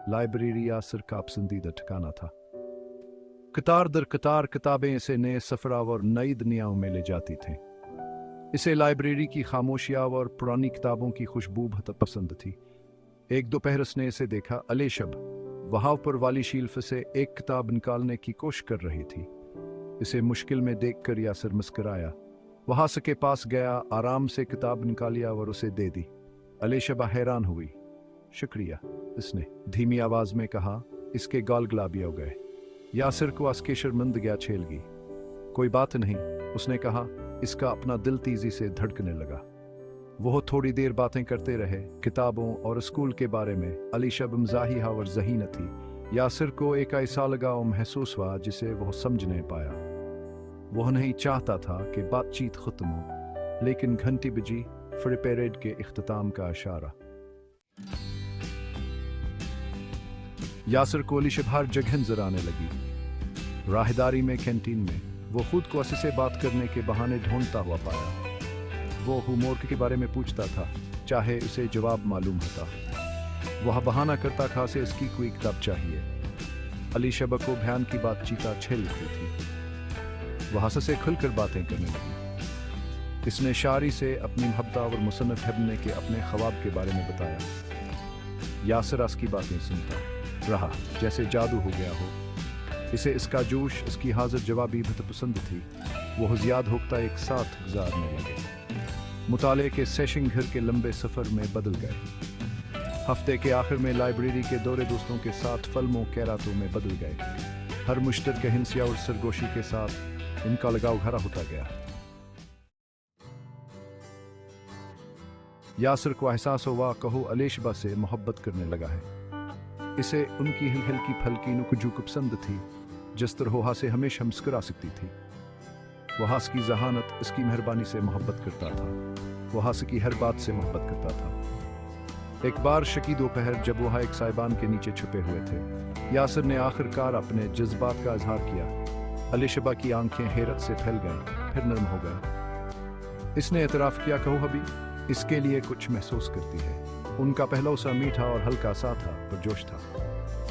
Library Yasir का पसंदीदा ठिकाना था। कतार दर कतार किताबें इसे नए सफराव और नई दुनियाओं में ले जाती थीं। इसे लाइब्रेरी की खामोशियाँ और पुरानी किताबों की खुशबू बहुत पसंद थी। एक दोपहर उसने इसे देखा। अलेशब वहां पर वाली शील्फ से एक किताब निकालने की कोशिश कर रही थी। इसे मुश्किल में देखकर यासिर मुस्कुराया। वहां के पास गया, आराम से किताब निकालिया और उसे दे दी। अलेशबा हैरान हुई। शुक्रिया, इसने धीमी आवाज में कहा। इसके गाल गुलाबी हो गए। यासिर को आस के शर्मिंदगी छेल गई। कोई बात नहीं, उसने कहा। इसका अपना दिल तेजी से धड़कने लगा। वो थोड़ी देर बातें करते रहे, किताबों और स्कूल के बारे में। अलीशब मज़ाहिया और ज़हीन थी। यासिर को एक ऐसा लगाव महसूस हुआ जिसे वह समझ नहीं पाया। वह नहीं चाहता था कि बातचीत खत्म हो, लेकिन घंटी बजी। फिर परेड के इख्तिताम का इशारा। यासिर को अलीशब हर जगह नजर आने लगी। राहदारी में, कैंटीन में। वो खुद को असी से बात करने के बहाने ढूंढता हुआ पाया। वो होमवर्क के बारे में पूछता था, चाहे उसे जवाब मालूम होता। वह बहाना करता था से इसकी कोई किताब चाहिए। अलीशब को बयान की बातचीत छेल रही थी। वह से खुलकर बातें करने लगी। इसने शायरी से अपनी मोहब्बत और मुसन्नफ बनने के अपने ख्वाब के बारे में बताया। यासिर की बातें सुनता रहा जैसे जादू हो गया हो। इसे इसका जोश, इसकी हाजिर जवाबी बहुत पसंद थी। वो ज़ियाद होता एक साथ गुजारने लगे। मुताले के सेशन घर के लंबे सफ़र में बदल गए। हफ्ते के आखिर में लाइब्रेरी के दौरे दोस्तों के साथ फिल्मों कैरातों में बदल गए। हर मुश्तरके हिंसिया और सरगोशी के साथ इनका लगाव गहरा होता गया। यासिर को एहसास हुआ कहो अलेशबा से मोहब्बत करने लगा है। इसे उनकी हल्की फलकी नुकझुक पसंद थी, जिस तरह से हमेशा मुस्कुरा सकती थी। वह की जहानत, इसकी मेहरबानी से मोहब्बत करता था। वह की हर बात से मोहब्बत करता था। एक बार शकी दोपहर जब वह एक साइबान के नीचे छुपे हुए थे, यासिर ने आखिरकार अपने जज्बात का इजहार किया। अलीशबा की आंखें हैरत से फैल गईं, फिर नरम हो गए। इसने एतराफ़ किया, कहो अभी इसके लिए कुछ महसूस करती है। उनका पहला सा मीठा और हल्का सा था, पुरजोश था।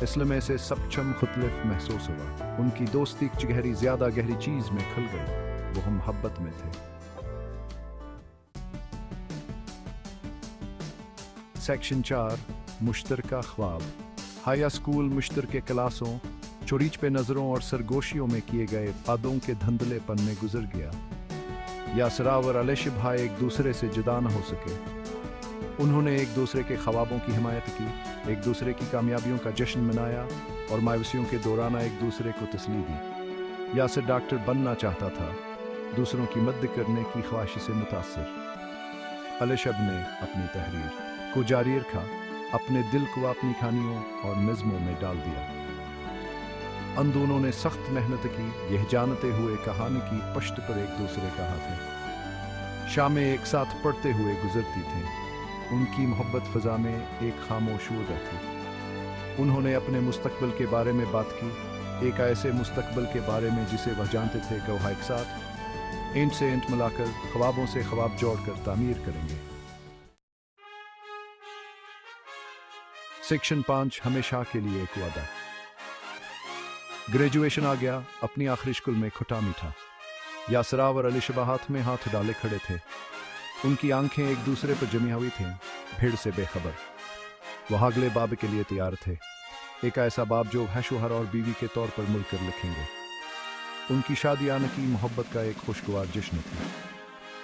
इसलिए से सबचम खुतलिफ महसूस हुआ। उनकी दोस्ती की गहरी, ज्यादा गहरी चीज में खुल गई। वो हम मोहब्बत में थे। सेक्शन 4, मुश्तरका ख्वाब। हाई स्कूल मुश्तरके क्लासों, चोरीच पे नजरों और सरगोशियों में किए गए वादों के धंधलेपन में गुजर गया। यासिर और अलेशब भाई एक दूसरे से जुदा न हो सके। उन्होंने एक दूसरे के ख्वाबों की हिमायत की, एक दूसरे की कामयाबियों का जश्न मनाया और मायूसियों के दौरान एक दूसरे को तसल्ली दी। यासिर डॉक्टर बनना चाहता था, दूसरों की मदद करने की ख्वाहिश से मुतासिर। अलेशब ने अपनी तहरीर को जारी रखा, अपने दिल को अपनी कहानियों और नज़्मों में डाल दिया। उन दोनों ने सख्त मेहनत की, यह जानते हुए कहानी की पश्त पर एक दूसरे का हाथ है। शामें एक साथ पढ़ते हुए गुजरती थीं। उनकी मोहब्बत फ़ज़ा में एक खामोश वदा थी। उन्होंने अपने मुस्तकबिल के बारे में बात की, एक ऐसे मुस्तकबिल के बारे में जिसे वह जानते थे कि वह एक साथ ईंट से ईंट मिलाकर, ख्वाबों से ख्वाब जोड़कर तामीर करेंगे। सेक्शन 5, हमेशा के लिए एक वादा। ग्रेजुएशन आ गया, अपनी आखिरी स्कूल में खुटा मीठा। यासिर और अलीशबा हाथ में हाथ डाले खड़े थे। उनकी आंखें एक दूसरे पर जमी हुई थीं, भीड़ से बेखबर। वह अगले बाब के लिए तैयार थे, एक ऐसा बाब जो है शोहर और बीवी के तौर पर मिलकर लिखेंगे। उनकी शादियाना की मोहब्बत का एक खुशगवार जश्न थी।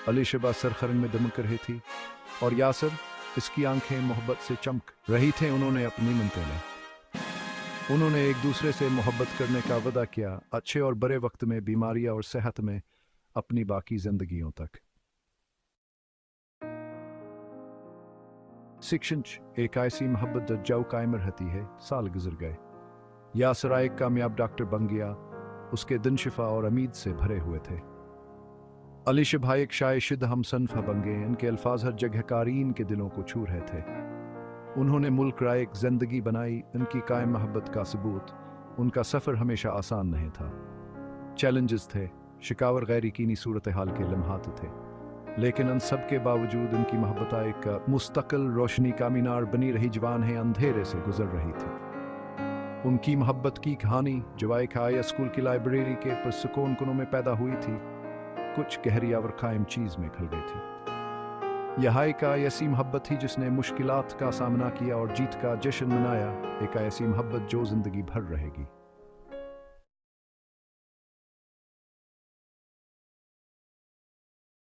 अलीशबा सरखरंग में दमक रही थी और यासिर, इसकी आंखें मोहब्बत से चमक रही थीं। उन्होंने अपनी मिन्नतें ली। उन्होंने एक दूसरे से मोहब्बत करने का वादा किया, अच्छे और बुरे वक्त में, बीमारियां और सेहत में, अपनी बाकी जिंदगियों तक। सेक्शन 6, एक ऐसी मोहब्बत जो कायम रहती है। साल गुजर गए। यासिर एक कामयाब डॉक्टर बन गया, उसके दिन शिफा और उम्मीद से भरे हुए थे। अलीशब एक शायद हमसनफ़ा बन गए। इनके अल्फाज हर जगह कारीन के दिलों को छू रहे थे। उन्होंने मुल्क राय एक जिंदगी बनाई, उनकी कायम मोहब्बत का सबूत। उनका सफ़र हमेशा आसान नहीं था, चैलेंजेस थे, शिकावर गैर यकीनी सूरत हाल के लम्हात थे, लेकिन उन सब के बावजूद उनकी मोहब्बत एक मुस्तकिल रोशनी का मीनार बनी रही। जवान है अंधेरे से गुजर रही थी। उनकी मोहब्बत की कहानी जो एक हाई स्कूल की लाइब्रेरी के पुस्तकों कोनों में पैदा हुई थी, कुछ गहरी और कायम चीज में खल गई थी। यह एक ऐसी मोहब्बत थी जिसने मुश्किलात का सामना किया और जीत का जश्न मनाया, एक ऐसी मोहब्बत जो जिंदगी भर रहेगी।